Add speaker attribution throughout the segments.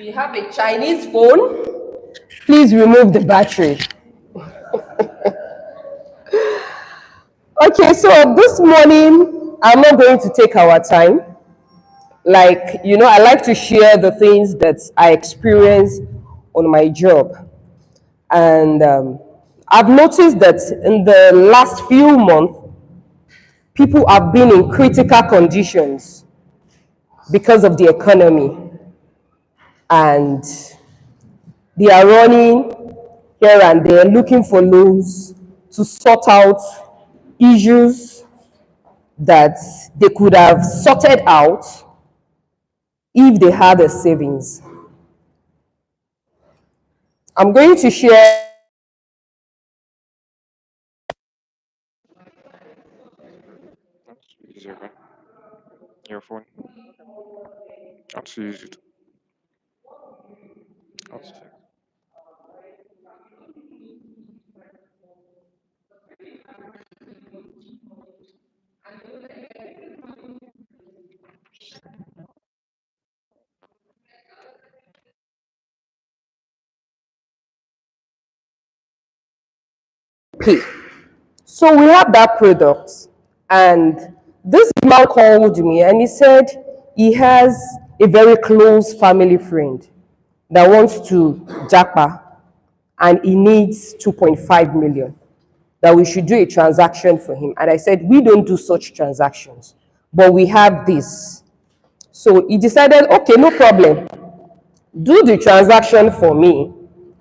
Speaker 1: you have a Chinese phone, please remove the battery. Okay, so this morning, I'm not going to take our time. I like to share the things that I experience on my job. And I've noticed that in the last few months, people have been in critical conditions because of the economy. And they are running here and there looking for loans to sort out issues that they could have sorted out if they had a savings. I'm going to share.
Speaker 2: That's easier, man. Your phone. That's use it. That's
Speaker 1: Pay. So we have that product, and this man called me and he said he has a very close family friend that wants to japa and he needs 2.5 million, that we should do a transaction for him. And I said, we don't do such transactions, but we have this. So he decided, okay, no problem, do the transaction for me.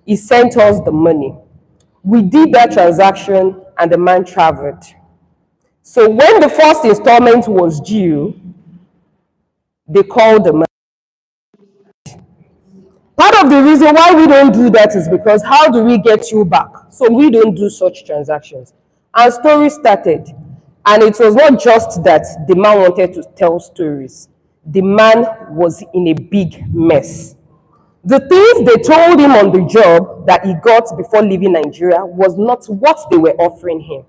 Speaker 1: He sent us the money. We did that transaction and the man traveled. So when the first installment was due, they called the man. Part of the reason why we don't do that is because how do we get you back? So we don't do such transactions. And stories started. And it was not just that the man wanted to tell stories. The man was in a big mess. The things they told him on the job that he got before leaving Nigeria was not what they were offering him.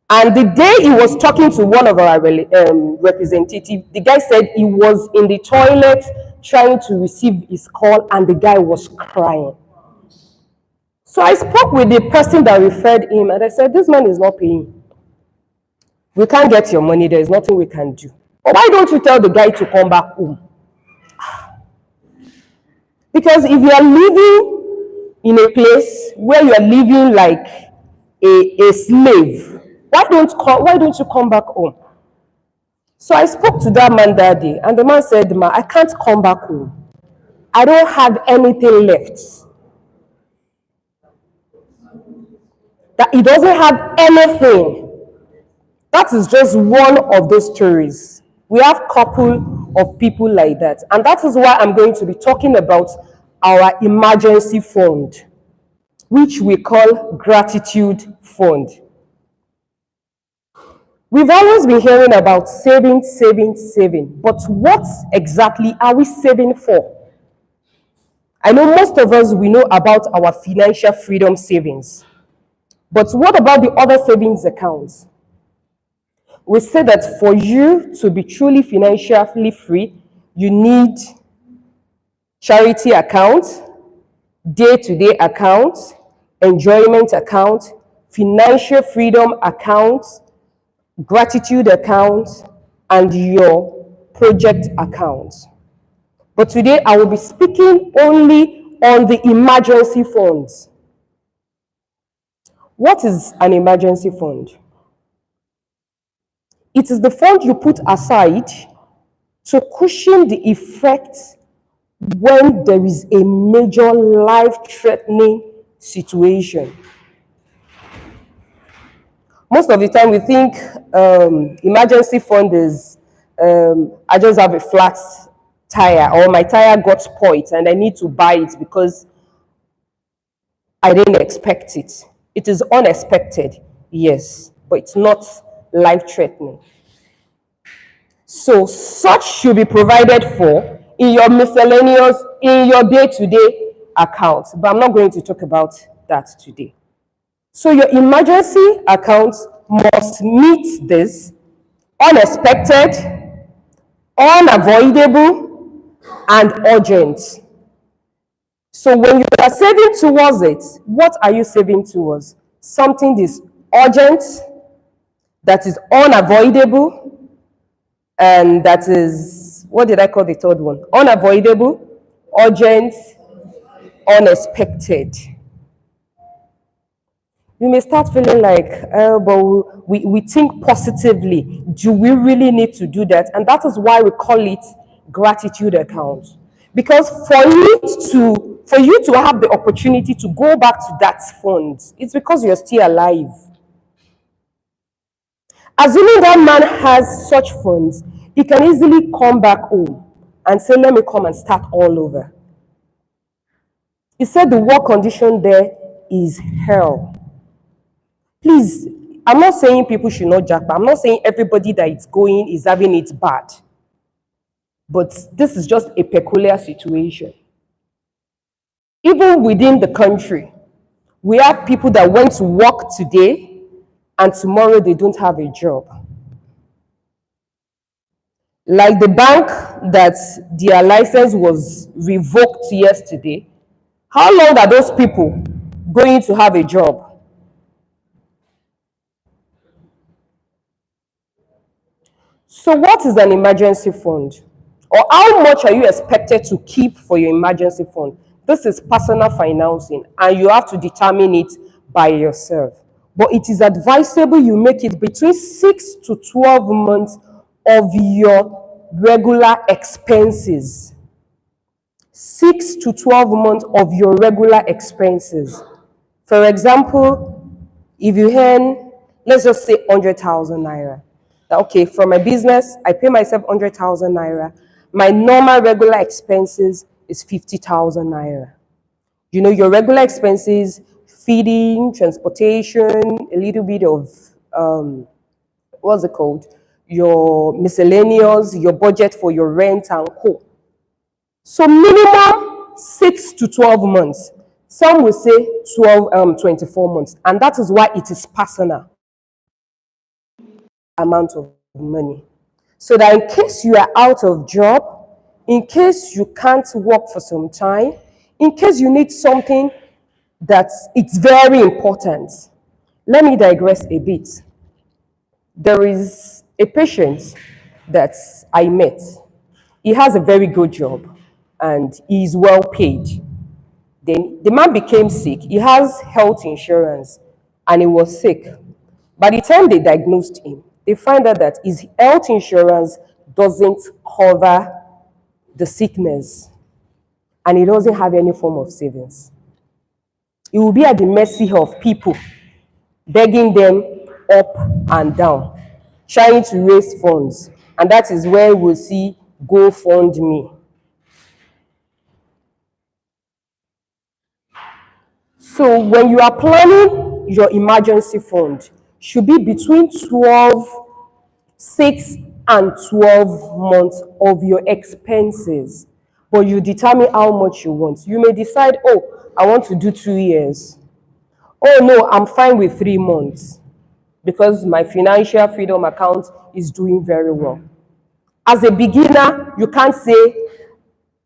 Speaker 1: And the day he was talking to one of our representatives, the guy said he was in the toilet trying to receive his call and the guy was crying. So I spoke with the person that referred him and I said, this man is not paying. We can't get your money. There is nothing we can do. But why don't you tell the guy to come back home? Because if you are living in a place where you are living like a slave, why don't you come back home? So I spoke to that man that day, and the man said, "Ma, I can't come back home. I don't have anything left." That he doesn't have anything. That is just one of those stories. We have a couple of people like that. And that is why I'm going to be talking about our emergency fund, which we call gratitude fund. We've always been hearing about saving, saving, saving. But what exactly are we saving for? I know most of us, we know about our financial freedom savings. But what about the other savings accounts? We say that for you to be truly financially free, you need charity account, day-to-day account, enjoyment account, financial freedom account, gratitude account, and your project account. But today I will be speaking only on the emergency funds. What is an emergency fund? It is the fund you put aside to cushion the effects when there is a major life-threatening situation. Most of the time we think emergency fund is, I just have a flat tire or my tire got spoiled and I need to buy it because I didn't expect it. It is unexpected, yes, but it's not life-threatening. So such should be provided for in your miscellaneous, in your day-to-day account. But I'm not going to talk about that today. So your emergency account must meet this: unexpected, unavoidable, and urgent. So when you are saving towards it, what are you saving towards? Something that is urgent, that is unavoidable, and that is, what did I call the third one? Unavoidable, urgent, unexpected. You may start feeling like, but we think positively. Do we really need to do that? And that is why we call it gratitude account. Because for you to have the opportunity to go back to that fund, it's because you're still alive. Assuming that man has such funds, he can easily come back home and say, let me come and start all over. He said the work condition there is hell. Please, I'm not saying people should not jackpot. I'm not saying everybody that is going is having it bad. But this is just a peculiar situation. Even within the country, we have people that went to work today and tomorrow they don't have a job. Like the bank that their license was revoked yesterday, how long are those people going to have a job? So what is an emergency fund? Or how much are you expected to keep for your emergency fund? This is personal financing and you have to determine it by yourself. But it is advisable you make it between 6 to 12 months of your regular expenses. 6 to 12 months of your regular expenses. For example, if you earn, let's just say 100,000 naira. Okay, from my business, I pay myself 100,000 naira. My normal regular expenses is 50,000 naira. You know, your regular expenses, feeding, transportation, a little bit of, what's it called? Your miscellaneous, your budget for your rent and co. So minimum 6 to 12 months. Some will say 24 months. And that is why it is personal amount of money. So that in case you are out of job, in case you can't work for some time, in case you need something that it's very important. Let me digress a bit. There is a patient that I met. He has a very good job and he is well paid. Then the man became sick. He has health insurance and he was sick. By the time they diagnosed him, they find out that his health insurance doesn't cover the sickness and he doesn't have any form of savings. He will be at the mercy of people, begging them up and down, trying to raise funds. And that is where we'll see GoFundMe. So when you are planning your emergency fund, should be between 6 and 12 months of your expenses. But you determine how much you want. You may decide, oh, I want to do 2 years. Oh no, I'm fine with 3 months because my financial freedom account is doing very well. As a beginner, you can't say,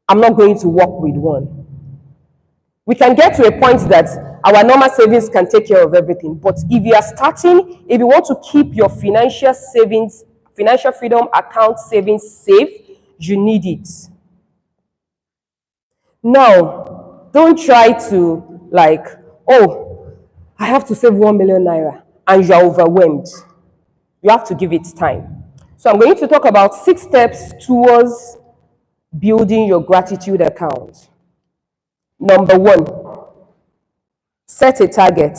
Speaker 1: I'm not going to work with one. We can get to a point that our normal savings can take care of everything. But if you are starting, if you want to keep your financial savings, financial freedom account savings safe, you need it. Now, don't try to like, oh, I have to save 1 million naira and you are overwhelmed. You have to give it time. So I'm going to talk about 6 steps towards building your gratitude account. Number 1, set a target.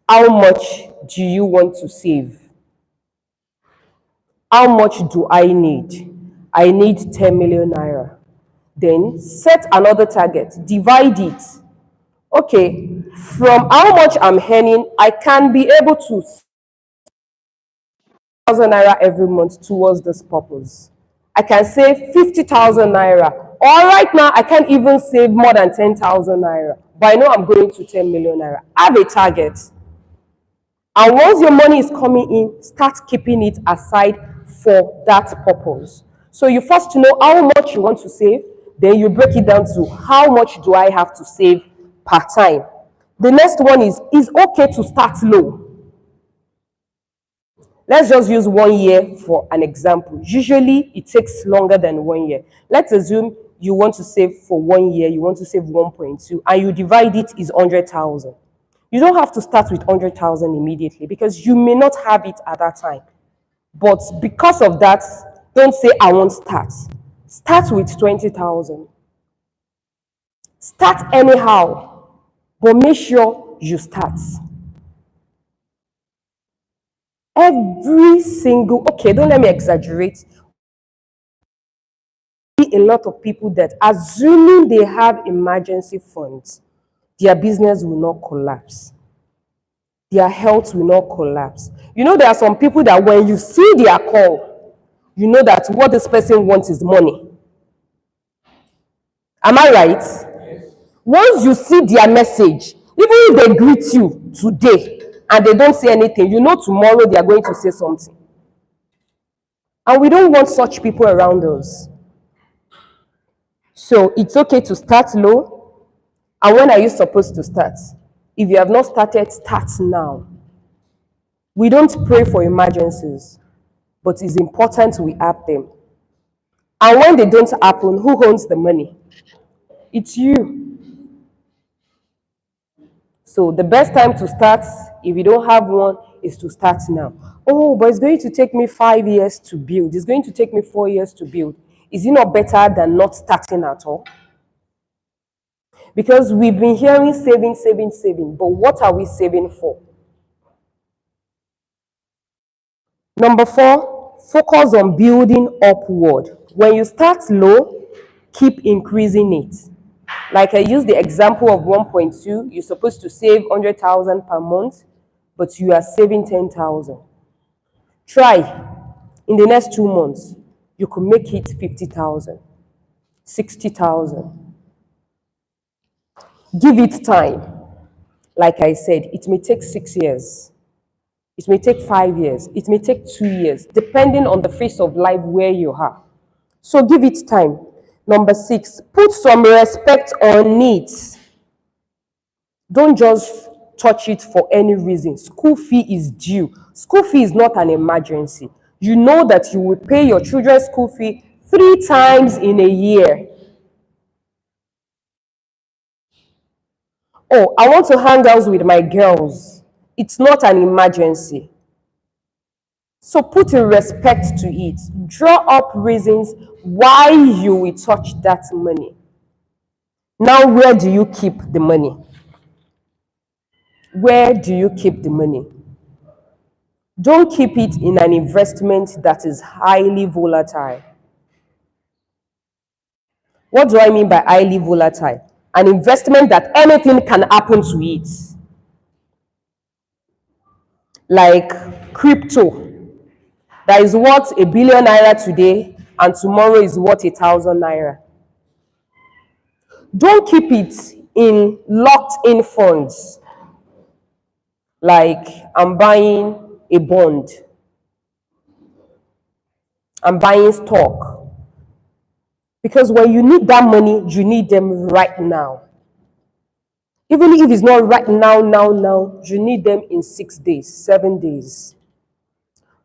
Speaker 1: How much do you want to save? How much do I need? I need 10 million naira. Then set another target. Divide it. Okay, from how much I'm earning, I can be able to 1,000 naira every month towards this purpose. I can save 50,000 naira. Or right now, I can't even save more than 10,000 naira. But I know I'm going to 10 million naira. Have a target. And once your money is coming in, start keeping it aside for that purpose. So you first know how much you want to save, Then you break it down to how much do I have to save per time. The next one is okay to start low. Let's just use 1 year for an example. Usually it takes longer than 1 year. Let's assume you want to save for 1 year, you want to save 1.2, and you divide it is 100,000. You don't have to start with 100,000 immediately because you may not have it at that time. But because of that, don't say I won't start. Start with 20,000. Start anyhow, but make sure you start. Every single, okay, don't let me exaggerate. A lot of people that assuming they have emergency funds, their business will not collapse. Their health will not collapse. You know, there are some people that when you see their call, you know that what this person wants is money. Am I right? Once you see their message, even if they greet you today and they don't say anything, you know tomorrow they are going to say something. And we don't want such people around us. So it's okay to start low. And when are you supposed to start? If you have not started, start now. We don't pray for emergencies, but it's important we have them. And when they don't happen, who owns the money? It's you. So the best time to start, if you don't have one, is to start now. Oh, but it's going to take me 5 years to build. It's going to take me 4 years to build. Is it not better than not starting at all? Because we've been hearing saving, saving, saving, but what are we saving for? Number 4, focus on building upward. When you start low, keep increasing it. Like I used the example of 1.2, you're supposed to save 100,000 per month, but you are saving 10,000. Try in the next 2 months, you could make it 50,000, 60,000. Give it time. Like I said, it may take 6 years. It may take 5 years. It may take 2 years, depending on the phase of life where you are. So give it time. Number 6, put some respect on it. Don't just touch it for any reason. School fee is due. School fee is not an emergency. You know that you will pay your children's school fee 3 times in a year. Oh, I want to hang out with my girls. It's not an emergency. So put a respect to it. Draw up reasons why you will touch that money. Now, where do you keep the money? Where do you keep the money? Don't keep it in an investment that is highly volatile. What do I mean by highly volatile? An investment that anything can happen to it. Like crypto. That is worth ₦1 billion today, and tomorrow is worth ₦1,000. Don't keep it in locked in funds. Like I'm buying a bond, I'm buying stock. Because when you need that money, you need them right now. Even if it's not right now, you need them in 6 days, 7 days.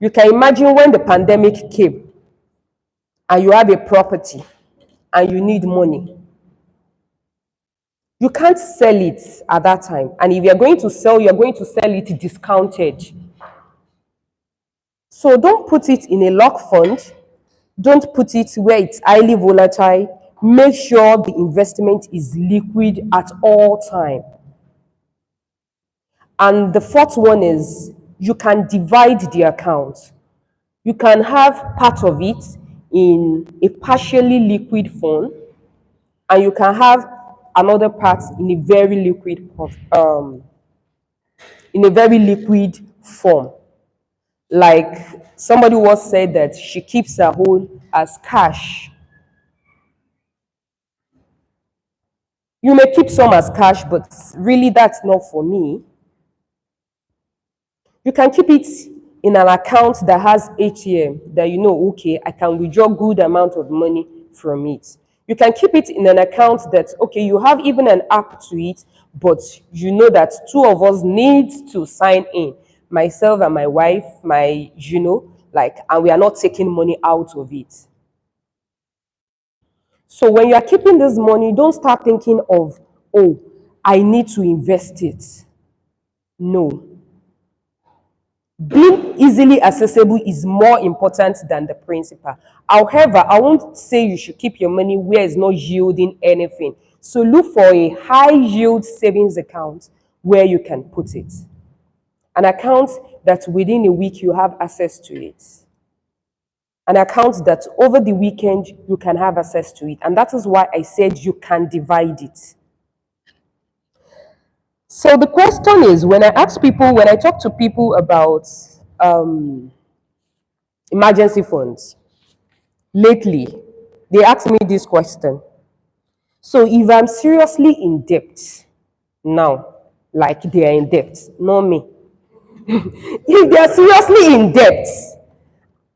Speaker 1: You can imagine when the pandemic came and you have a property and you need money. You can't sell it at that time. And if you're going to sell, you're going to sell it discounted. So don't put it in a lock fund. Don't put it where it's highly volatile. Make sure the investment is liquid at all time. And the fourth one is you can divide the account. You can have part of it in a partially liquid fund, and you can have another part in a very liquid form. Like somebody once said that she keeps her own as cash. You may keep some as cash, but really that's not for me. You can keep it in an account that has ATM that you know, okay, I can withdraw good amount of money from it. You can keep it in an account that, okay, you have even an app to it, but you know that two of us need to sign in, myself and my wife, and we are not taking money out of it. So when you are keeping this money, don't start thinking of, oh, I need to invest it. No. Being easily accessible is more important than the principal. However, I won't say you should keep your money where it's not yielding anything. So look for a high yield savings account where you can put it. An account that within a week you have access to it. An account that over the weekend you can have access to it. And that is why I said you can divide it. So the question is, when I talk to people about emergency funds, lately, they ask me this question. So if I'm seriously in debt now, like they are in debt, not me. If they are seriously in debt,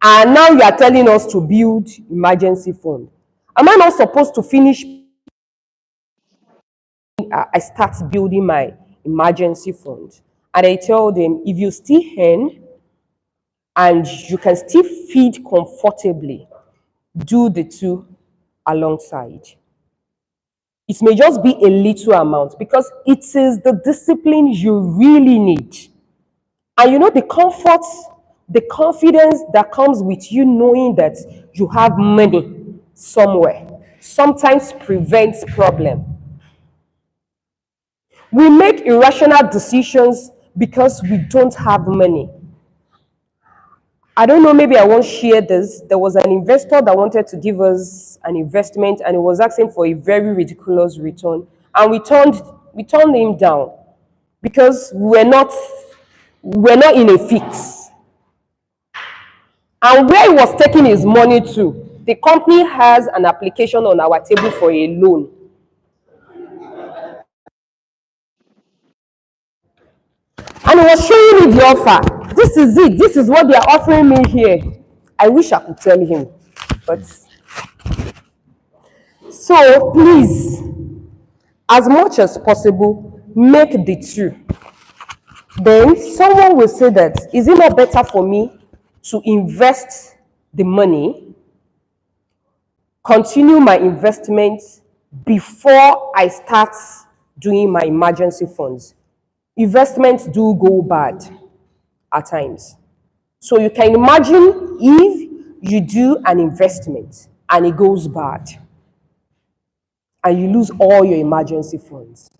Speaker 1: and now you are telling us to build emergency fund, am I not supposed to finish? I start building my emergency fund, and I tell them, if you still earn and you can still feed comfortably, do the two alongside. It may just be a little amount because it is the discipline you really need. And you know, the comfort, the confidence that comes with you knowing that you have money somewhere sometimes prevents problem. We make irrational decisions because we don't have money. I don't know, maybe I won't share this. There was an investor that wanted to give us an investment and he was asking for a very ridiculous return. And we turned him down because we're not in a fix. And where he was taking his money to, the company has an application on our table for a loan. And he was showing me the offer. This is it. This is what they are offering me here. I wish I could tell him. But so please, as much as possible, make the two. Then someone will say that, is it not better for me to invest the money, continue my investment before I start doing my emergency funds? Investments do go bad at times. So you can imagine if you do an investment and it goes bad and you lose all your emergency funds.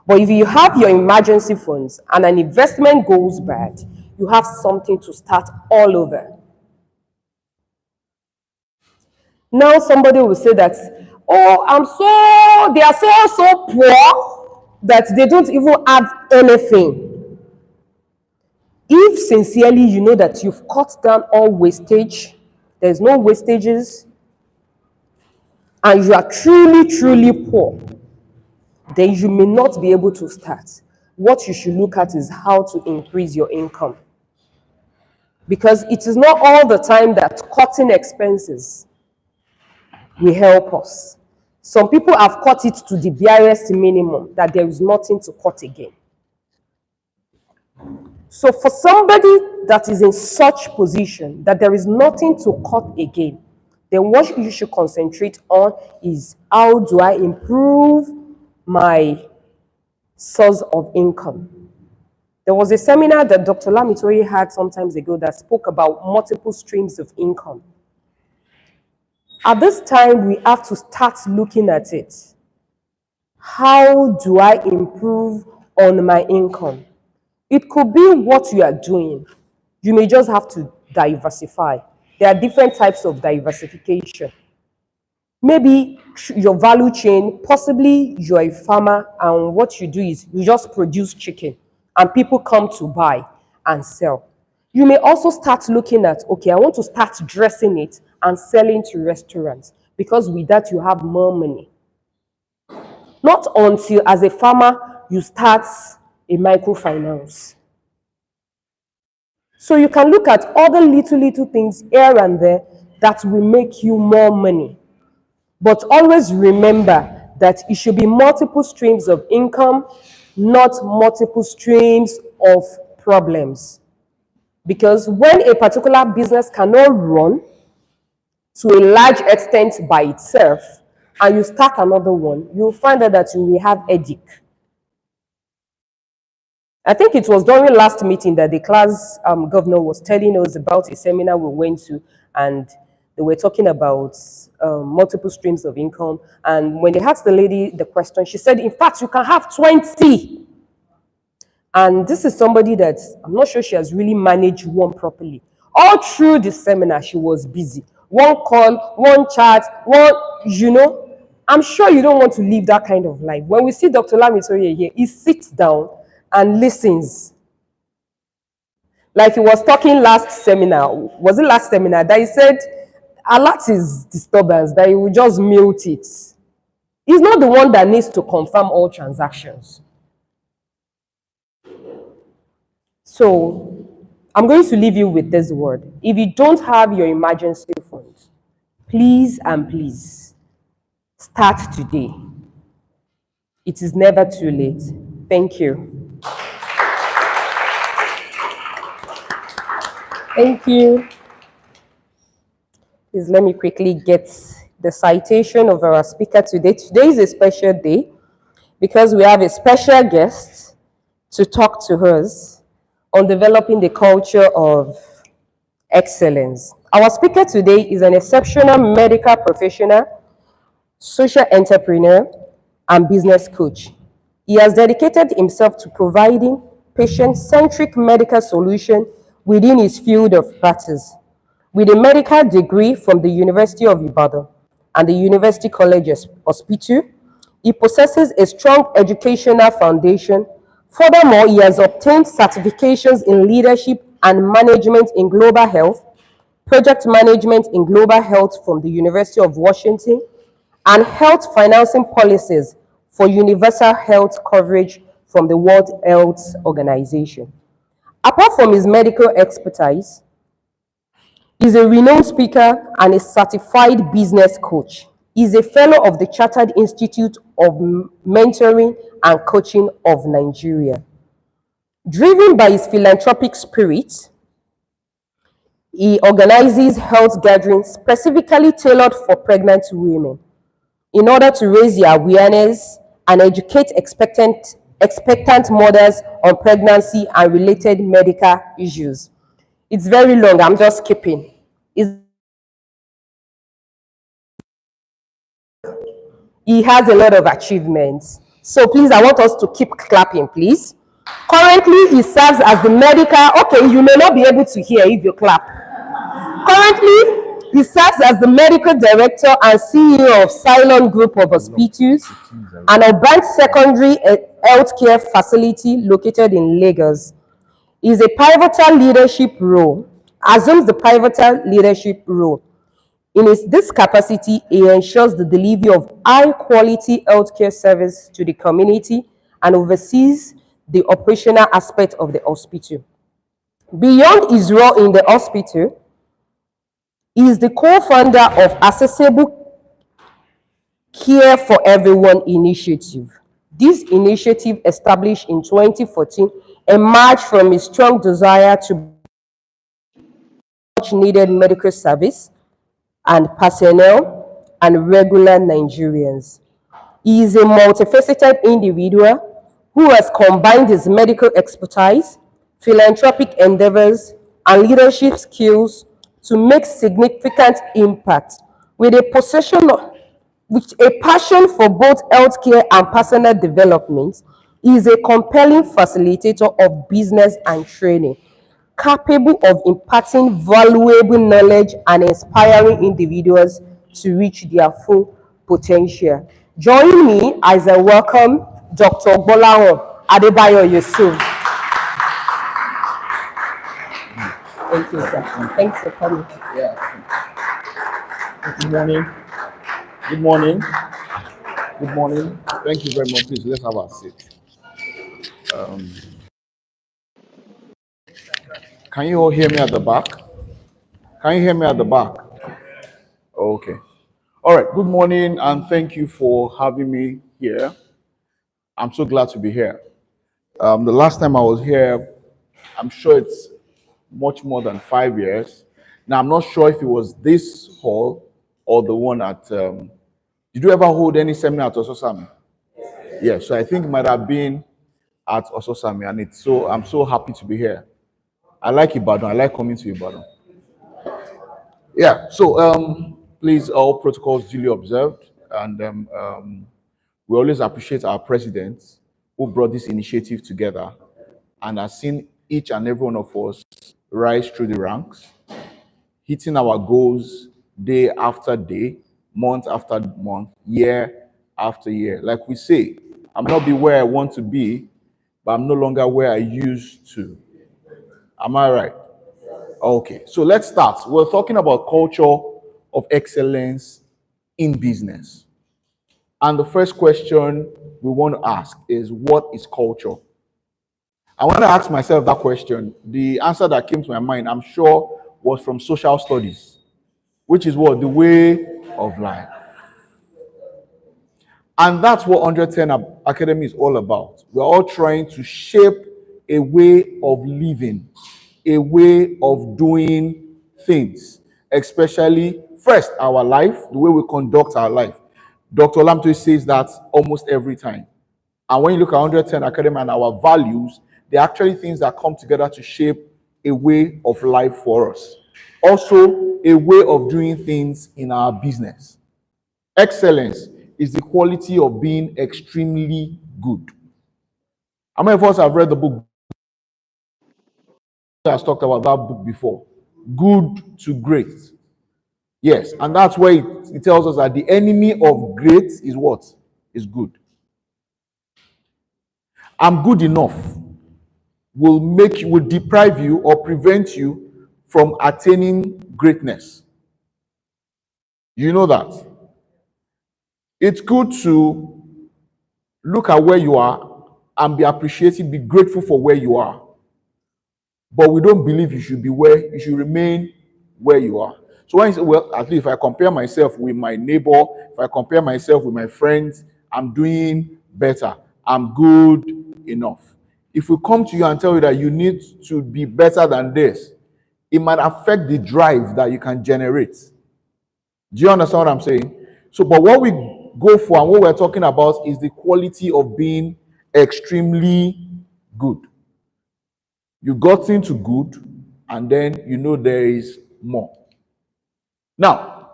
Speaker 1: But if you have your emergency funds and an investment goes bad, you have something to start all over. Now somebody will say that, oh, they are so poor that they don't even have anything. If sincerely you know that you've cut down all wastage, there's no wastages, and you are truly, truly poor, then you may not be able to start. What you should look at is how to increase your income. Because it is not all the time that cutting expenses will help us. Some people have cut it to the barest minimum that there is nothing to cut again. So for somebody that is in such position that there is nothing to cut again, then what you should concentrate on is, how do I improve my source of income? There was a seminar that Dr. Lamitori had some times ago that spoke about multiple streams of income. At this time, we have to start looking at it. How do I improve on my income? It could be what you are doing. You may just have to diversify. There are different types of diversification. Maybe your value chain, possibly you're a farmer and what you do is you just produce chicken and people come to buy and sell. You may also start looking at, okay, I want to start dressing it and selling to restaurants, because with that you have more money. Not until as a farmer you start a microfinance. So you can look at other little things here and there that will make you more money. But always remember that it should be multiple streams of income, not multiple streams of problems. Because when a particular business cannot run to a large extent by itself, and you start another one, you'll find out that you will have headache. I think it was during last meeting that the class governor was telling us about a seminar we went to, and they were talking about multiple streams of income. And when they asked the lady the question, she said, in fact, you can have 20. And this is somebody that I'm not sure she has really managed one properly. All through the seminar, she was busy. One call, one chat, I'm sure you don't want to live that kind of life. When we see Dr. Lamitoye here, he sits down and listens. Like he was talking last seminar, was it last seminar, that he said, alert is disturbance, that he will just mute it. He's not the one that needs to confirm all transactions. So I'm going to leave you with this word. If you don't have your emergency funds, please and please start today. It is never too late. Thank you. Thank you. Please let me quickly get the citation of our speaker today. Today is a special day because we have a special guest to talk to us on developing the culture of excellence. Our speaker today is an exceptional medical professional, social entrepreneur, and business coach. He has dedicated himself to providing patient-centric medical solutions within his field of practice. With a medical degree from the University of Ibadan and the University College Hospital, he possesses a strong educational foundation. Furthermore, he has obtained certifications in leadership and management in global health, project management in global health from the University of Washington, and health financing policies for universal health coverage from the World Health Organization. Apart from his medical expertise, he is a renowned speaker and a certified business coach. He is a fellow of the Chartered Institute of Mentoring and Coaching of Nigeria. Driven by his philanthropic spirit, he organizes health gatherings specifically tailored for pregnant women in order to raise their awareness and educate expectant mothers on pregnancy and related medical issues. It's very long, I'm just skipping. He has a lot of achievements. So please, I want us to keep clapping, please. Currently, he serves as the medical, okay, you may not be able to hear if you clap. Currently, he serves as the medical director and CEO of Cylon Group of Hospitals, an urban secondary healthcare facility located in Lagos. Is a pivotal leadership role, assumes the pivotal leadership role. In this capacity, he ensures the delivery of high-quality healthcare service to the community and oversees the operational aspect of the hospital. Beyond his role in the hospital, he is the co-founder of Accessible Care for Everyone initiative. This initiative, established in 2014, emerged from his strong desire to much needed medical service and personnel and regular Nigerians. He is a multifaceted individual who has combined his medical expertise, philanthropic endeavors, and leadership skills to make significant impact with with a passion for both healthcare and personal development. He is a compelling facilitator of business and training, capable of imparting valuable knowledge and inspiring individuals to reach their full potential. Join me as I welcome Dr. Gbolahan Adebayo Yusuf. Thank you, sir. Thanks for coming.
Speaker 3: Good morning. Good morning. Good morning. Thank you very much. Please, let's have a seat. Can you all hear me at the back? Can you hear me at the back? Okay. All right, good morning, and thank you for having me here. I'm so glad to be here. The last time I was here, I'm sure it's much more than 5 years. Now, I'm not sure if it was this hall or the one at. Did you ever hold any seminar at Ososami? Yeah, so I think it might have been at Ososami, and I'm so happy to be here. I like Ibadan. I like coming to Ibadan. Yeah, so please, all protocols duly observed, and we always appreciate our president who brought this initiative together and has seen each and every one of us rise through the ranks, hitting our goals day after day, month after month, year after year. Like we say, I may not be where I want to be, but I'm no longer where I used to. Am I right? Okay, so let's start. We're talking about culture of excellence in business. And the first question we want to ask is, what is culture? I want to ask myself that question. The answer that came to my mind, I'm sure, was from social studies, which is what? The way of life. And that's what 110 Academy is all about. We're all trying to shape a way of living, a way of doing things, especially first our life, the way we conduct our life. Dr. Lamto says that almost every time. And when you look at 110 Academy and our values, they're actually things that come together to shape a way of life for us. Also, a way of doing things in our business. Excellence is the quality of being extremely good. How many of us have read the book? Has talked about that book before. Good to great. Yes, and that's where it tells us that the enemy of great is what? Is good. I'm good enough will deprive you or prevent you from attaining greatness. You know that. It's good to look at where you are and be appreciative, be grateful for where you are. But we don't believe you should be where you should remain where you are. So when you say, well, at least if I compare myself with my neighbor, if I compare myself with my friends, I'm doing better. I'm good enough. If we come to you and tell you that you need to be better than this, it might affect the drive that you can generate. Do you understand what I'm saying? So, but what we go for and what we're talking about is the quality of being extremely good. You got into good, and then you know there is more. Now,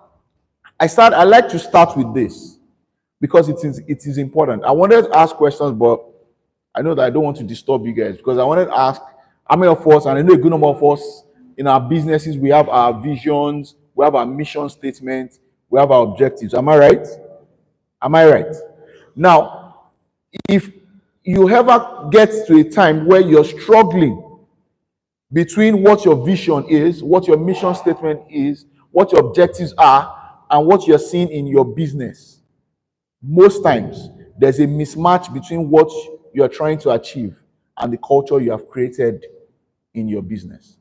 Speaker 3: I like to start with this because it is important. I wanted to ask questions, but I know that I don't want to disturb you guys because I wanted to ask how many of us, and I know a good number of us in our businesses, we have our visions, we have our mission statement, we have our objectives. Am I right? Am I right? Now, if you ever get to a time where you're struggling between what your vision is, what your mission statement is, what your objectives are, and what you're seeing in your business, most times there's a mismatch between what you're trying to achieve and the culture you have created in your business.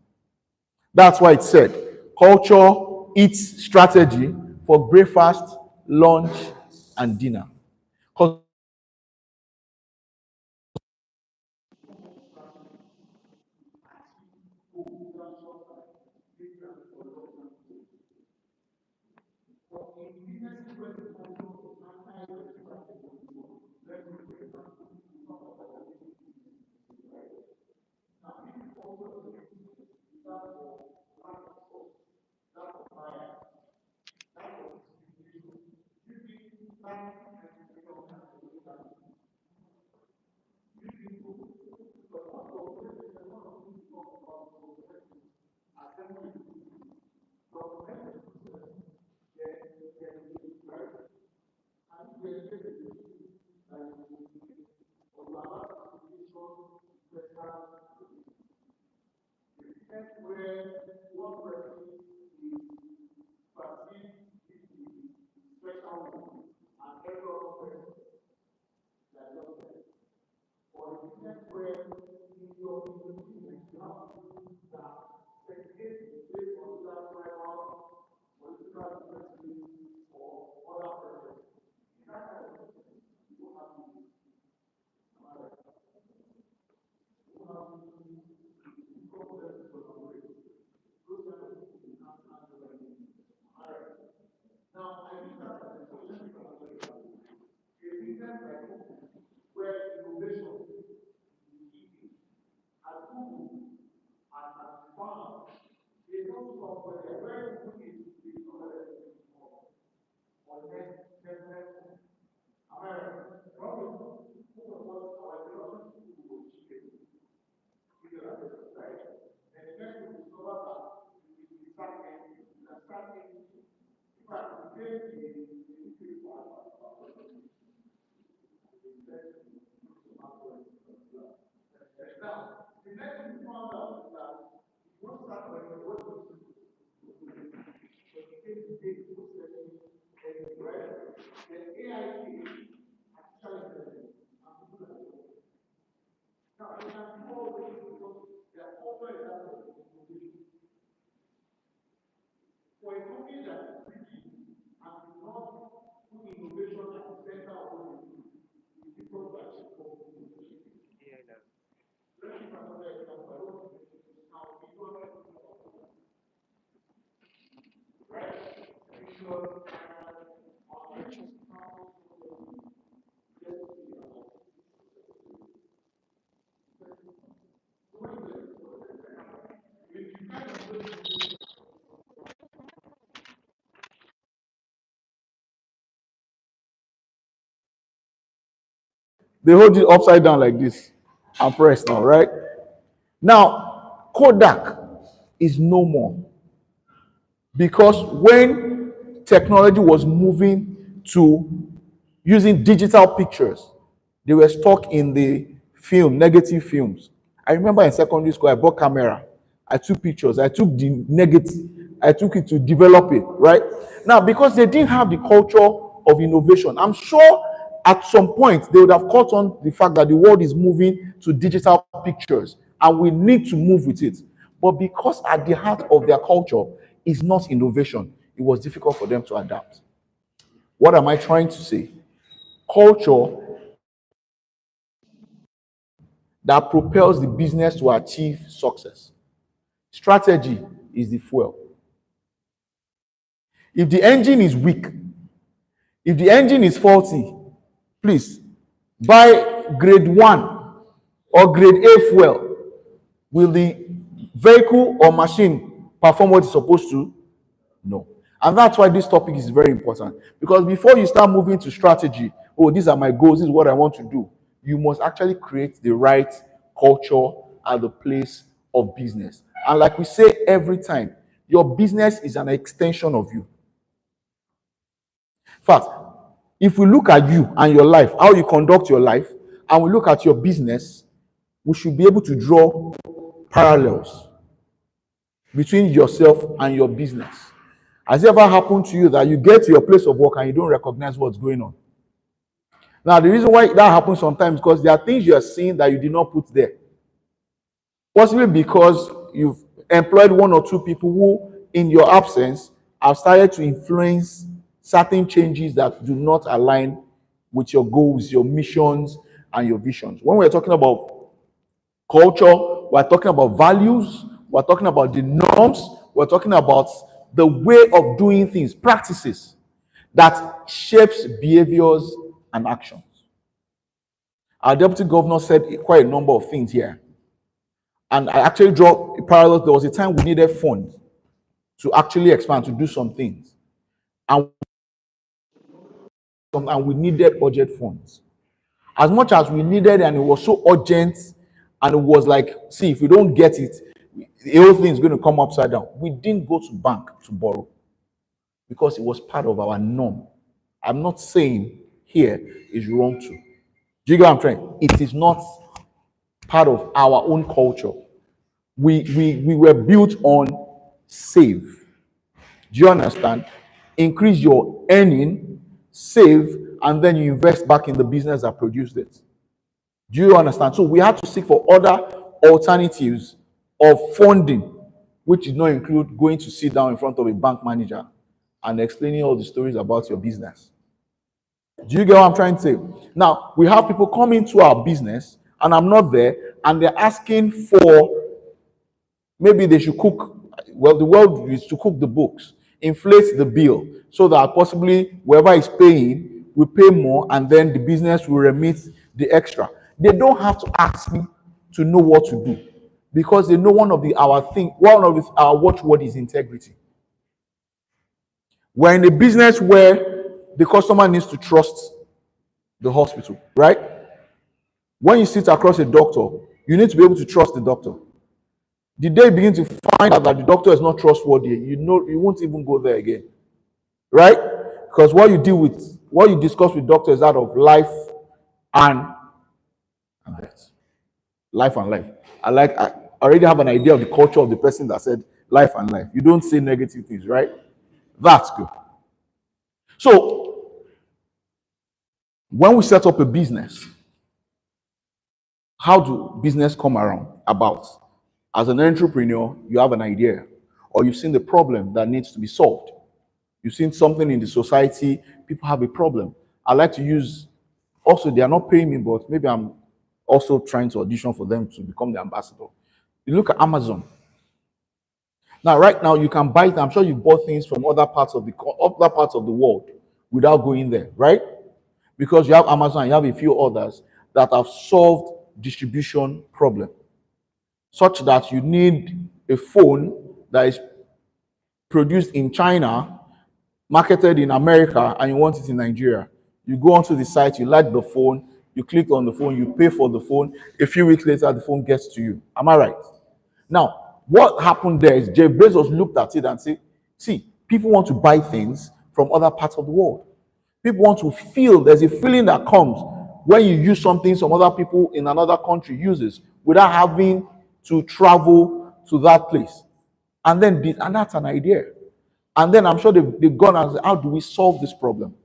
Speaker 3: That's why it said culture eats strategy for breakfast, lunch, and dinner. Because They hold it upside down like this and press now, right? Now, Kodak is no more because when technology was moving to using digital pictures, they were stuck in the film, negative films. I remember in secondary school, I bought camera. I took pictures. I took the negative. I took it to develop it, right? Now, because they didn't have the culture of innovation, I'm sure at some point they would have caught on the fact that the world is moving to digital pictures and we need to move with it. But because at the heart of their culture is not innovation, it was difficult for them to adapt. What am I trying to say? Culture that propels the business to achieve success. Strategy is the fuel. If the engine is weak, if the engine is faulty, please buy grade 1 or grade A fuel. Will the vehicle or machine perform what it's supposed to? No. And that's why this topic is very important. Because before you start moving to strategy, oh, these are my goals, this is what I want to do, you must actually create the right culture at the place of business. And like we say every time, your business is an extension of you. In fact, if we look at you and your life, how you conduct your life, and we look at your business, we should be able to draw parallels between yourself and your business. Has it ever happened to you that you get to your place of work and you don't recognize what's going on? Now, the reason why that happens sometimes is because there are things you are seeing that you did not put there. Possibly because you've employed one or two people who, in your absence, have started to influence certain changes that do not align with your goals, your missions, and your visions. When we're talking about culture, we're talking about values, we're talking about the norms, we're talking about the way of doing things, practices that shapes behaviors and actions. Our deputy governor said quite a number of things here. And I actually draw a parallel. There was a time we needed funds to actually expand, to do some things. And we needed budget funds. As much as we needed, and it was so urgent, and it was like, see, if we don't get it, the whole thing is going to come upside down. We didn't go to bank to borrow because it was part of our norm. I'm not saying here is wrong too. Do you get what I'm trying? It is not part of our own culture. We were built on save. Do you understand? Increase your earning, save, and then you invest back in the business that produced it. Do you understand? So we had to seek for other alternatives of funding, which did not include going to sit down in front of a bank manager and explaining all the stories about your business. Do you get what I'm trying to say? Now, we have people come into our business, and I'm not there, and they're asking for maybe they should cook. Well, the world is to cook the books, inflate the bill, so that possibly whoever is paying will pay more, and then the business will remit the extra. They don't have to ask me to know what to do because they know one of our watchword is integrity. We're in a business where the customer needs to trust the hospital, right? When you sit across a doctor, you need to be able to trust the doctor. The day you begin to find out that the doctor is not trustworthy, you won't even go there again, right? Because what you discuss with doctors is that of life and death. Life and life. I already have an idea of the culture of the person that said life and life. You don't say negative things, right? That's good. So when we set up a business, how do business come around about? As an entrepreneur, you have an idea, or you've seen the problem that needs to be solved. You've seen something in the society, people have a problem. I like to use, also, they are not paying me, but maybe I'm also trying to audition for them to become the ambassador. You look at Amazon. Now, right now, you can buy them. I'm sure you bought things from other parts of the world without going there, right? Because you have Amazon, you have a few others that have solved distribution problem, such that you need a phone that is produced in China, marketed in America, and you want it in Nigeria. You go onto the site, you like the phone, you click on the phone, you pay for the phone. A few weeks later, the phone gets to you. Am I right? Now, what happened there is Jeff Bezos looked at it and said, see, people want to buy things from other parts of the world. People want to feel, there's a feeling that comes when you use something some other people in another country uses without having to travel to that place. And that's an idea. And then I'm sure they've gone and said, how do we solve this problem?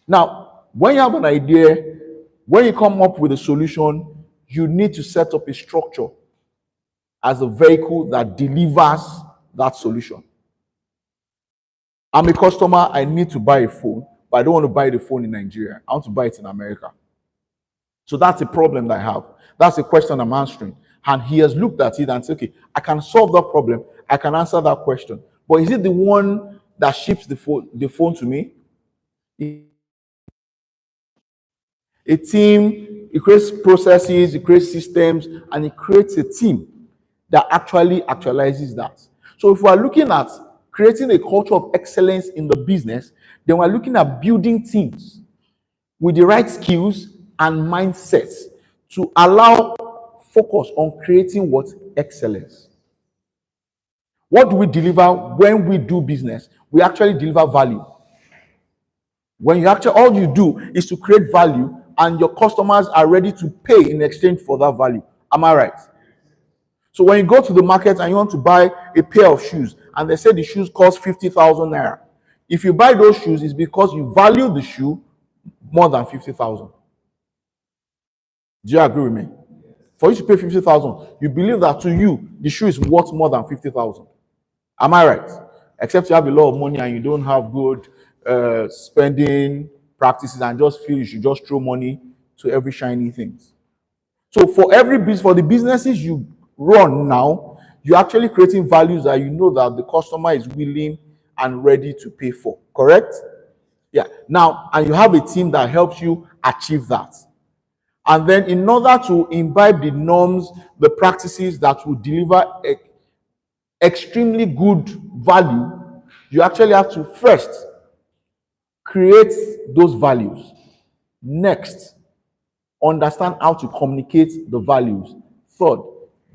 Speaker 3: Now, when you have an idea, when you come up with a solution, you need to set up a structure as a vehicle that delivers that solution. I'm a customer, I need to buy a phone, but I don't want to buy the phone in Nigeria. I want to buy it in America. So that's a problem that I have. That's a question I'm answering. And he has looked at it and said, okay, I can solve that problem. I can answer that question. But is it the one that ships the phone to me? A team, it creates processes, it creates systems, and it creates a team that actually actualizes that. So if we are looking at creating a culture of excellence in the business, then we're looking at building teams with the right skills and mindsets to allow focus on creating what? Excellence. What do we deliver when we do business? We actually deliver value. When you actually, all you do is to create value and your customers are ready to pay in exchange for that value. Am I right? So when you go to the market and you want to buy a pair of shoes and they say the shoes cost 50,000 naira, if you buy those shoes, it's because you value the shoe more than 50,000. Do you agree with me? For you to pay 50,000, you believe that to you, the shoe is worth more than 50,000. Am I right? Except you have a lot of money and you don't have good spending practices and just feel you should just throw money to every shiny thing. So for the businesses you run now, you're actually creating values that you know that the customer is willing and ready to pay for. Correct? Yeah. Now, and you have a team that helps you achieve that. And then in order to imbibe the norms, the practices that will deliver extremely good value, you actually have to first create those values. Next, understand how to communicate the values. Third,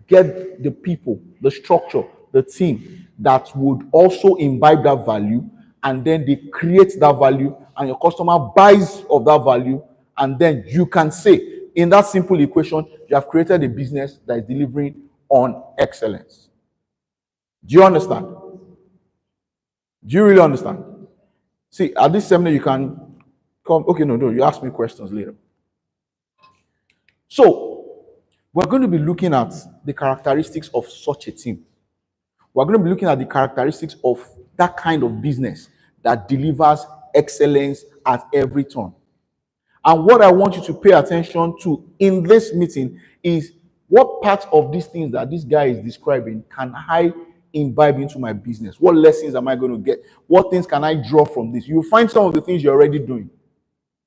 Speaker 3: get the people, the structure, the team that would also imbibe that value, and then they create that value, and your customer buys of that value, and then you can say, in that simple equation, you have created a business that is delivering on excellence. Do you understand? Do you really understand? See, at this seminar, you can come. Okay, no, you ask me questions later. So, we're going to be looking at the characteristics of such a team. We're going to be looking at the characteristics of that kind of business that delivers excellence at every turn. And what I want you to pay attention to in this meeting is what part of these things that this guy is describing can I imbibe into my business? What lessons am I going to get? What things can I draw from this? You'll find some of the things you're already doing.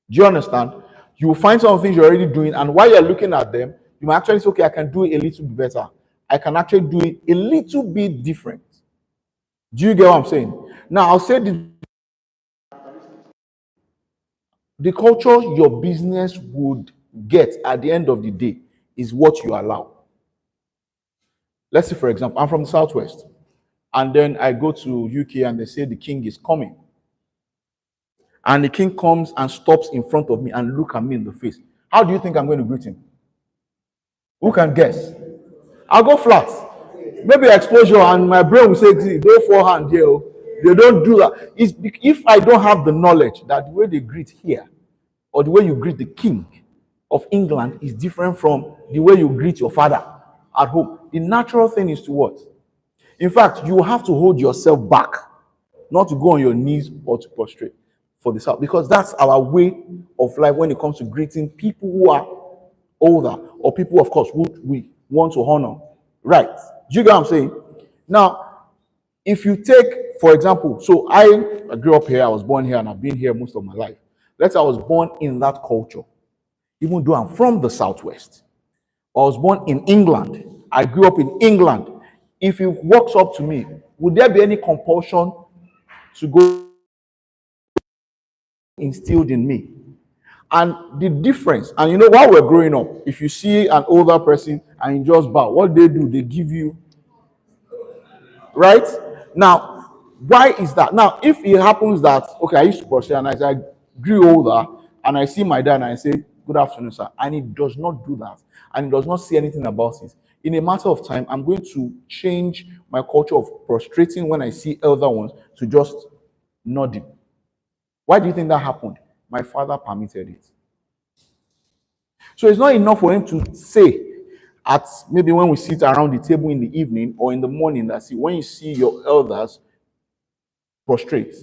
Speaker 3: Do you understand? You will find some of the things you're already doing, and while you're looking at them, you might actually say, okay, I can do it a little bit better. I can actually do it a little bit different. Do you get what I'm saying? Now, I'll say the culture your business would get at the end of the day is what you allow. Let's say, for example, I'm from the Southwest, and then I go to UK and they say the king is coming. and the king comes and stops in front of me and look at me in the face, how do you think I'm going to greet him? Who can guess? I'll go flat. Maybe exposure, and my brain will say, go forehand here. Oh." They don't do that. If I don't have the knowledge that the way they greet here or the way you greet the king of England is different from the way you greet your father at home, the natural thing is to what? In fact, you have to hold yourself back, not to go on your knees or to prostrate for the South, because that's our way of life when it comes to greeting people who are older or people, of course, who we want to honor. Right? Do you get what I'm saying? Now, if you take, for example, so I grew up here, I was born here, and I've been here most of my life. Let's say I was born in that culture, even though I'm from the Southwest. I was born in England. I grew up in England. If he walks up to me, would there be any compulsion to go instilled in me? And the difference, and while we're growing up, if you see an older person and you just bow, what they do, they give you, right? Now, why is that? Now, if it happens that, okay, I used to prostrate and as I grew older and I see my dad and I say, good afternoon, sir, and he does not do that, and he does not say anything about it, in a matter of time, I'm going to change my culture of prostrating when I see elder ones to just nodding. Why do you think that happened? My father permitted it. So it's not enough for him to say at maybe when we sit around the table in the evening or in the morning that see when you see your elders prostrate.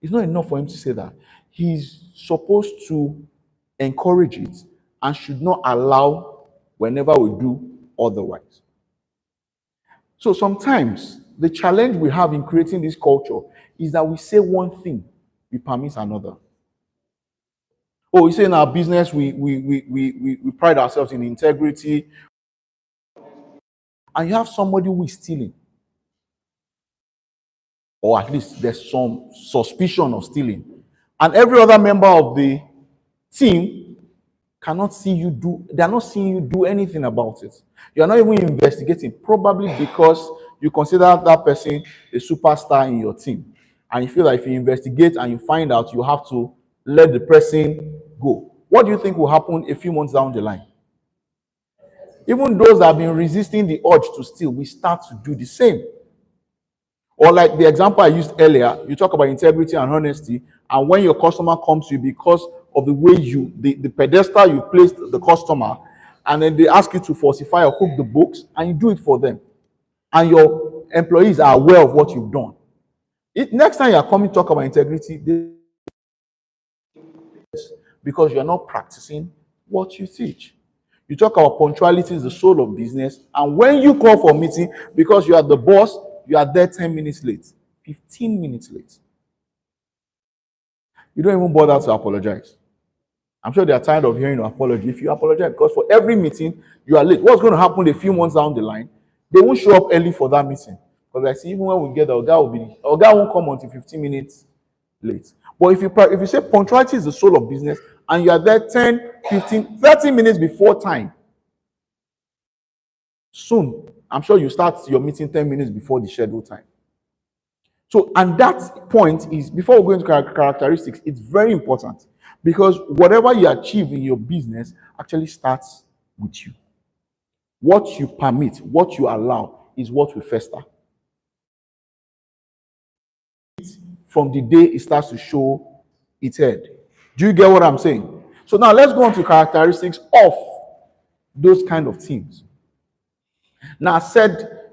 Speaker 3: It's not enough for him to say that. He's supposed to encourage it and should not allow whenever we do otherwise. So sometimes the challenge we have in creating this culture is that we say one thing, we permit another. Oh, you say in our business we pride ourselves in integrity, and you have somebody who is stealing, or at least there's some suspicion of stealing, and every other member of the team cannot see you do, they're not seeing you do anything about it. You're not even investigating, probably because you consider that person a superstar in your team, and you feel like if you investigate and you find out, you have to let the person go. What do you think will happen a few months down the line? Even those that have been resisting the urge to steal, we start to do the same. Or like the example I used earlier, you talk about integrity and honesty, and when your customer comes to you because of the way the pedestal you placed the customer, and then they ask you to falsify or cook the books, and you do it for them, and your employees are aware of what you've done. Next time you're coming to talk about integrity, because you're not practicing what you teach. You talk about punctuality is the soul of business, and when you call for a meeting, because you are the boss, you are there 10 minutes late, 15 minutes late. You don't even bother to apologize. I'm sure they are tired of hearing your apology. If you apologize, because for every meeting you are late, what's going to happen a few months down the line? They won't show up early for that meeting. Because I see, even when we get there, our guy won't come until 15 minutes late. But if you say punctuality is the soul of business, and you are there 10, 15, 30 minutes before time, soon, I'm sure you start your meeting 10 minutes before the scheduled time. So, and that point is, before we go into characteristics, it's very important, because whatever you achieve in your business actually starts with you. What you permit, what you allow, is what will fester. From the day it starts to show its head. Do you get what I'm saying? So now let's go on to characteristics of those kind of teams. Now, I said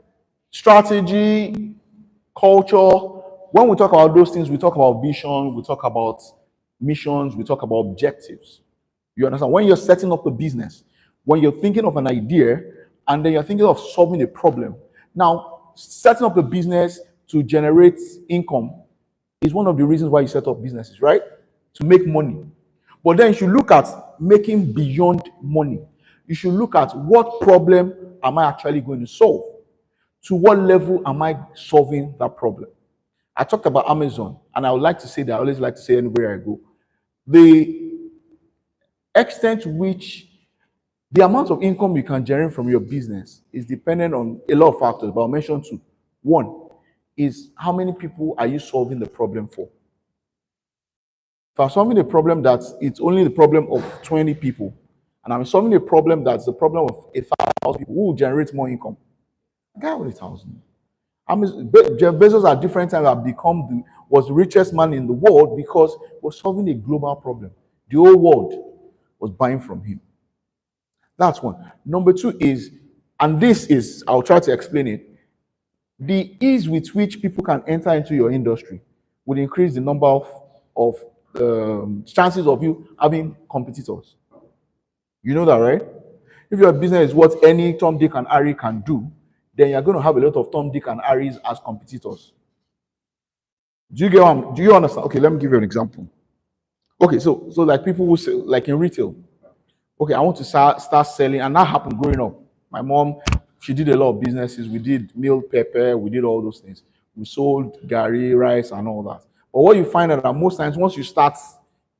Speaker 3: strategy, culture. When we talk about those things, we talk about vision, we talk about missions, we talk about objectives. You understand? When you're setting up a business, when you're thinking of an idea, and then you're thinking of solving a problem. Now, setting up a business to generate income is one of the reasons why you set up businesses, right? To make money. But then you should look at making beyond money. You should look at what problem am I actually going to solve? To what level am I solving that problem? I talked about Amazon, and I would like to say that I always like to say anywhere I go, the extent to which the amount of income you can generate from your business is dependent on a lot of factors, but I'll mention two. One is, how many people are you solving the problem for? If I'm solving a problem that it's only the problem of 20 people, and I'm solving a problem that's the problem of 1,000 people, who will generate more income? A guy with 1,000. I mean, Jeff Bezos at different times have become was the richest man in the world because he was solving a global problem. The whole world was buying from him. That's one. Number two is, and this is, I'll try to explain it. The ease with which people can enter into your industry will increase the number of chances of you having competitors. You know that, right? If your business is what any Tom, Dick, and Harry can do, then you're going to have a lot of Tom, Dick, and Harrys as competitors. Do you understand? Okay, let me give you an example. Okay, so like people who say, like in retail, okay, I want to start selling, and that happened growing up. My mom, she did a lot of businesses. We did meal pepper, we did all those things. We sold gari, rice, and all that. But what you find out that most times, once you start,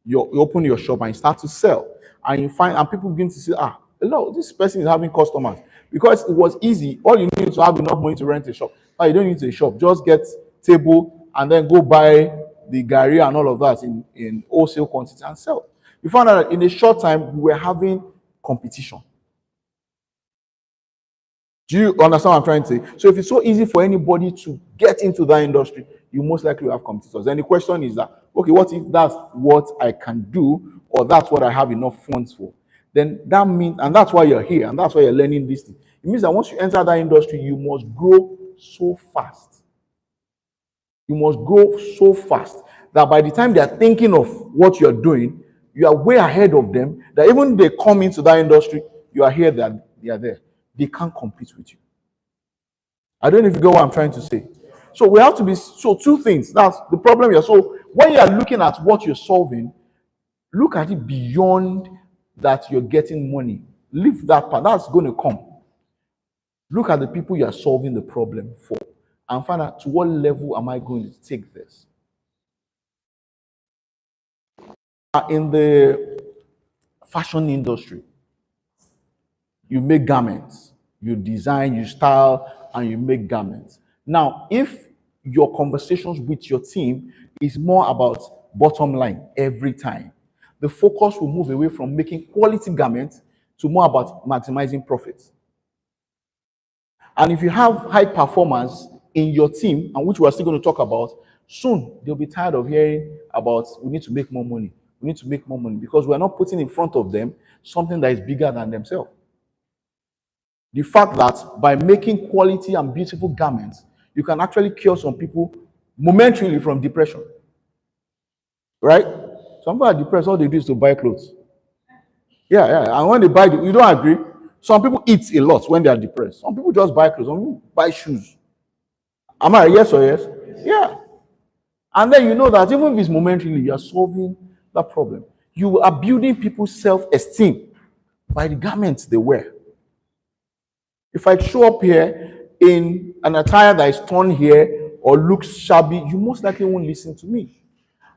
Speaker 3: you open your shop and you start to sell, and you find, and people begin to say, no, this person is having customers because it was easy. All you need to have enough money to rent a shop. You don't need a shop. Just get table and then go buy the gari and all of that in wholesale quantity and sell. We found out that in a short time we were having competition. Do you understand what I'm trying to say? So if it's so easy for anybody to get into that industry, you most likely have competitors. Then the question is that, okay, what if that's what I can do, or that's what I have enough funds for? Then that means, and that's why you're here, and that's why you're learning this thing. It means that once you enter that industry, you must grow so fast. You must grow so fast that by the time they are thinking of what you're doing, you are way ahead of them, that even they come into that industry, you are here, they are there. They can't compete with you. I don't know if you get what I'm trying to say. So we have to be, so two things. That's the problem here. So when you are looking at what you're solving, look at it beyond that you're getting money. Leave that part. That's going to come. Look at the people you are solving the problem for and find out, to what level am I going to take this? In the fashion industry, you make garments, you design, you style, and you make garments. Now, if your conversations with your team is more about bottom line every time, the focus will move away from making quality garments to more about maximizing profits. And if you have high performance in your team, and which we're still going to talk about, soon they'll be tired of hearing about, we need to make more money. We need to make more money, because we're not putting in front of them something that is bigger than themselves. The fact that by making quality and beautiful garments, you can actually cure some people momentarily from depression. Right? Some people are depressed, all they do is to buy clothes. Yeah. And when they buy, you don't agree? Some people eat a lot when they are depressed. Some people just buy clothes, some people buy shoes. Am I yes or yes? Yeah. And then you know that even if it's momentarily, you are solving that problem. You are building people's self-esteem by the garments they wear. If I show up here in an attire that is torn here or looks shabby, you most likely won't listen to me.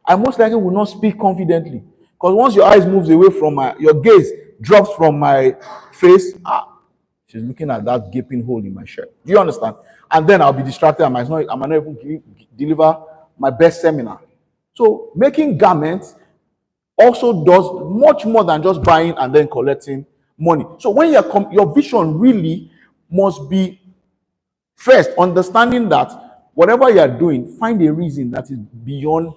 Speaker 3: I most likely will not speak confidently. Because once your eyes moves away from your gaze drops from my face, she's looking at that gaping hole in my shirt. Do you understand? And then I'll be distracted. I might not even deliver my best seminar. So making garments also does much more than just buying and then collecting money. So when your vision really must be, first, understanding that whatever you are doing, find a reason that is beyond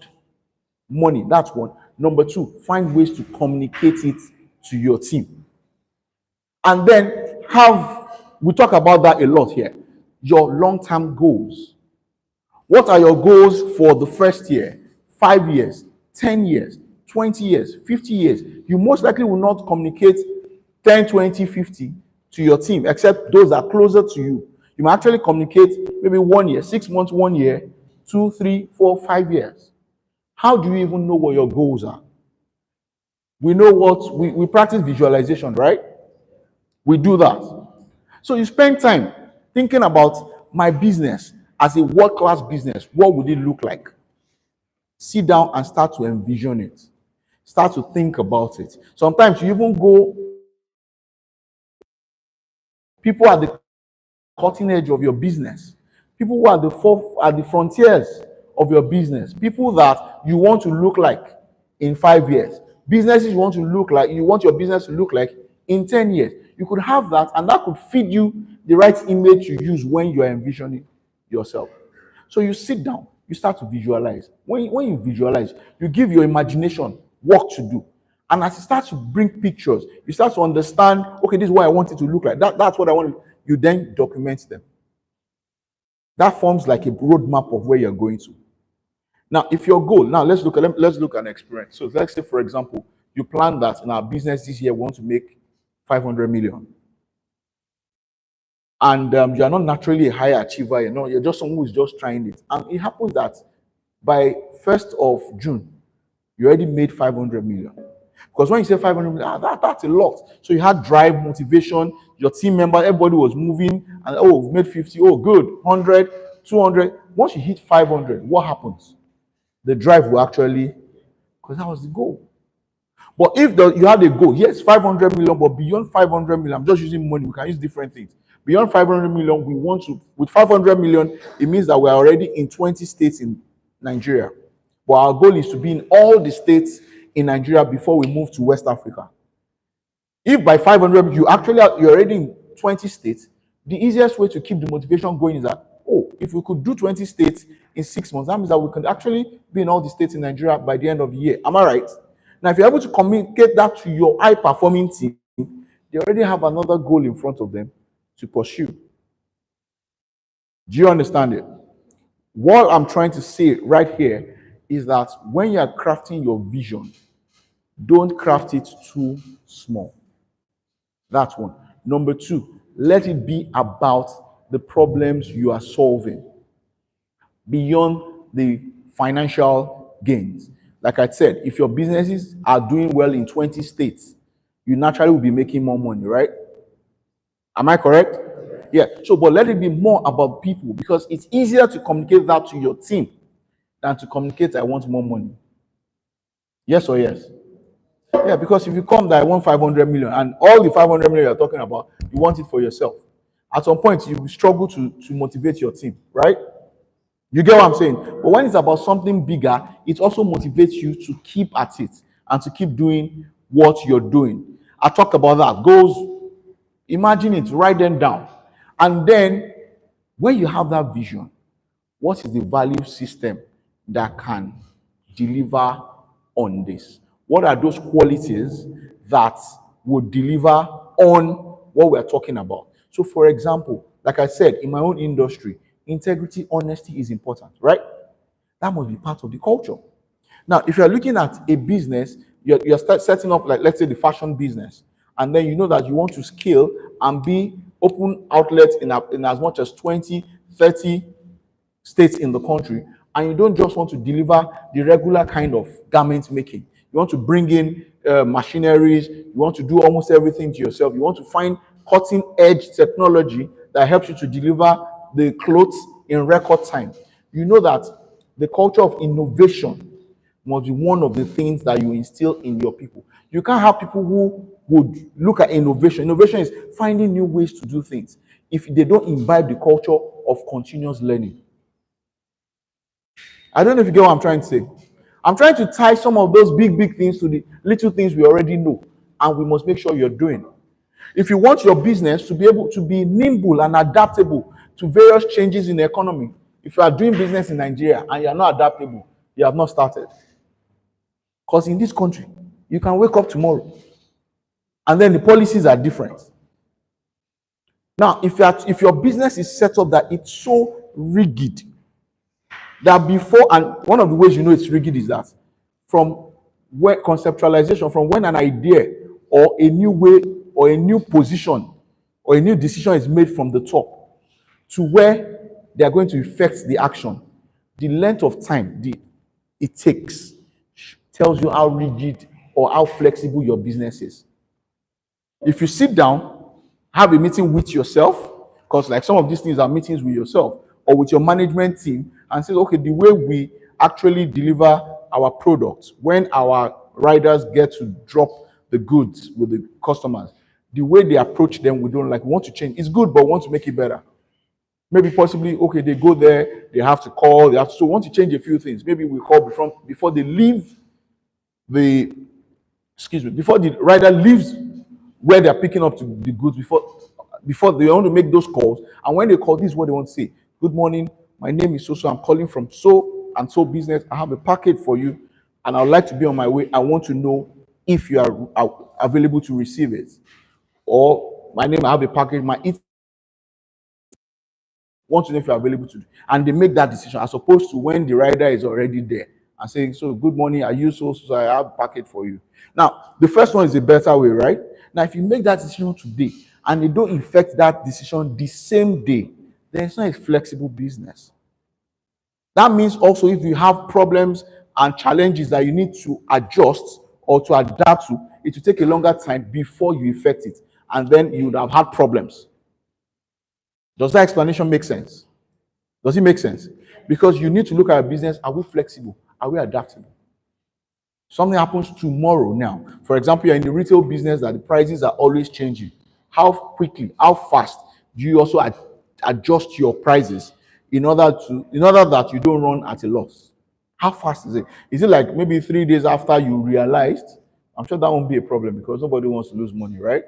Speaker 3: money. That's one. Number two, find ways to communicate it to your team. And then we talk about that a lot here, your long-term goals. What are your goals for the first year, 5 years, 10 years, 20 years, 50 years? You most likely will not communicate 10, 20, 50 to your team, except those that are closer to you. You might actually communicate maybe 1 year, 6 months, 1 year, 2, 3, 4, 5 years. How do you even know what your goals are? We know what we practice visualization, right? We do that. So you spend time thinking about my business as a world-class business. What would it look like? Sit down and start to envision it. Start to think about it. Sometimes you even go, people at the cutting edge of your business, people who are at the frontiers of your business, people that you want to look like. in 5 years. Businesses you want your business to look like in 10 years. You could have that, and that could feed you the right image to use when you are envisioning yourself. So you sit down, you start to visualize. When you visualize, you give your imagination work to do. And as you start to bring pictures, you start to understand, okay, this is what I want it to look like. That's what I want. You then document them. That forms like a roadmap of where you're going to. Now, if your goal, now let's look at an experience. So let's say, for example, you plan that in our business this year we want to make 500 million. And you are not naturally a high achiever, you're just someone who's just trying it. And it happens that by 1st of June, you already made 500 million. Because when you say 500 million, that's a lot. So you had drive, motivation, your team member, everybody was moving, and we've made 50, good, 100, 200. Once you hit 500, what happens? The drive will actually, because that was the goal. But if you had a goal, yes, 500 million, but beyond 500 million, I'm just using money, we can use different things. Beyond 500 million, we want to, with 500 million, it means that we're already in 20 states in Nigeria. But our goal is to be in all the states in Nigeria before we move to West Africa. If by 500 you're already in 20 states, the easiest way to keep the motivation going is that, if we could do 20 states in 6 months, that means that we could actually be in all the states in Nigeria by the end of the year. Am I right? Now, if you're able to communicate that to your high-performing team, they already have another goal in front of them to pursue. Do you understand it? What I'm trying to say right here is that when you're crafting your vision, don't craft it too small. That's one. Number two, let it be about the problems you are solving beyond the financial gains. Like I said, if your businesses are doing well in 20 states, you naturally will be making more money, right? Am I correct? Yeah. So, but let it be more about people, because it's easier to communicate that to your team than to communicate, I want more money. Yes or yes? Yeah, because if you come that I want 500 million and all the 500 million you're talking about, you want it for yourself. At some point, you will struggle to motivate your team, right? You get what I'm saying? But when it's about something bigger, it also motivates you to keep at it and to keep doing what you're doing. I talked about that. Goals, imagine it, write them down. And then when you have that vision, what is the value system that can deliver on this? What are those qualities that would deliver on what we're talking about? So, for example, like I said, in my own industry, integrity, honesty is important, right? That must be part of the culture. Now, if you're looking at a business, you're setting up, like, let's say, the fashion business, and then you know that you want to scale and be open outlets in as much as 20, 30 states in the country, and you don't just want to deliver the regular kind of garment making. You want to bring in machineries. You want to do almost everything to yourself. You want to find cutting edge technology that helps you to deliver the clothes in record time. You know that the culture of innovation must be one of the things that you instill in your people. You can't have people who would look at innovation. Innovation is finding new ways to do things if they don't imbibe the culture of continuous learning. I don't know if you get what I'm trying to say. I'm trying to tie some of those big things to the little things we already know, and we must make sure you're doing. If you want your business to be able to be nimble and adaptable to various changes in the economy, if you are doing business in Nigeria and you are not adaptable, you have not started. Because in this country, you can wake up tomorrow and then the policies are different. Now, if your business is set up that it's so rigid, that before, and one of the ways you know it's rigid is that from where conceptualization, from when an idea or a new way or a new position or a new decision is made from the top to where they are going to effect the action, the length of time it takes tells you how rigid or how flexible your business is. If you sit down, have a meeting with yourself, because like some of these things are meetings with yourself or with your management team, and say, okay, the way we actually deliver our products, when our riders get to drop the goods with the customers, the way they approach them, we don't like, we want to change. It's good, but we want to make it better. Maybe possibly, okay, they go there, they have to call, so we want to change a few things. Maybe we call before they leave the before the rider leaves where they're picking up to the goods, before they want to make those calls. And when they call, this is what they want to say: good morning, my name is so, I'm calling from so and so business. I have a package for you and I would like to be on my way. I want to know if you are available to receive it. Or my name, I have a package, my it want to know if you're available to do. And they make that decision, as opposed to when the rider is already there and saying, so good morning, are you so I have a packet for you. Now, the first one is a better way, right? Now, if you make that decision today and they don't effect that decision the same day, then it's not a flexible business. That means also if you have problems and challenges that you need to adjust or to adapt to, it will take a longer time before you effect it. And then you would have had problems. Does that explanation make sense? Does it make sense? Because you need to look at a business. Are we flexible? Are we adaptable? Something happens tomorrow now. For example, you're in the retail business that the prices are always changing. How quickly, how fast do you also adjust your prices in order that you don't run at a loss? How fast is it? Is it like maybe 3 days after you realized? I'm sure that won't be a problem because nobody wants to lose money, right?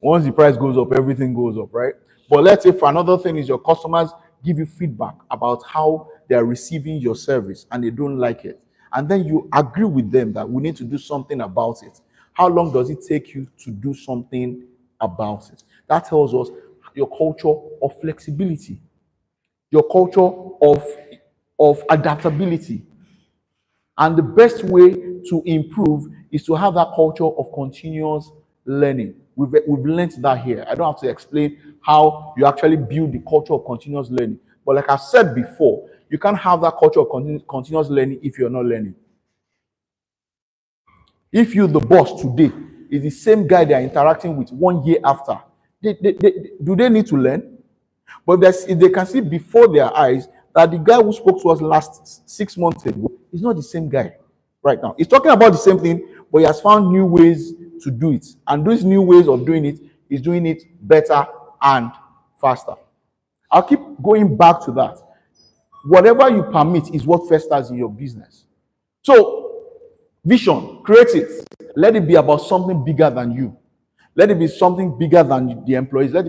Speaker 3: Once the price goes up, everything goes up, right? But let's say for another thing is your customers give you feedback about how they are receiving your service and they don't like it. And then you agree with them that we need to do something about it. How long does it take you to do something about it? That tells us your culture of flexibility, your culture of adaptability. And the best way to improve is to have that culture of continuous learning. We've learned that here. I don't have to explain how you actually build the culture of continuous learning. But like I said before, you can't have that culture of continuous learning if you're not learning. If you, the boss today, is the same guy they are interacting with 1 year after, do they need to learn? But if they can see before their eyes that the guy who spoke to us last 6 months ago is not the same guy right now. He's talking about the same thing, but he has found new ways to do it. And those new ways of doing it is doing it better and faster. I'll keep going back to that. Whatever you permit is what festers in your business. So, vision, create it. Let it be about something bigger than you. Let it be something bigger than the employees. Let it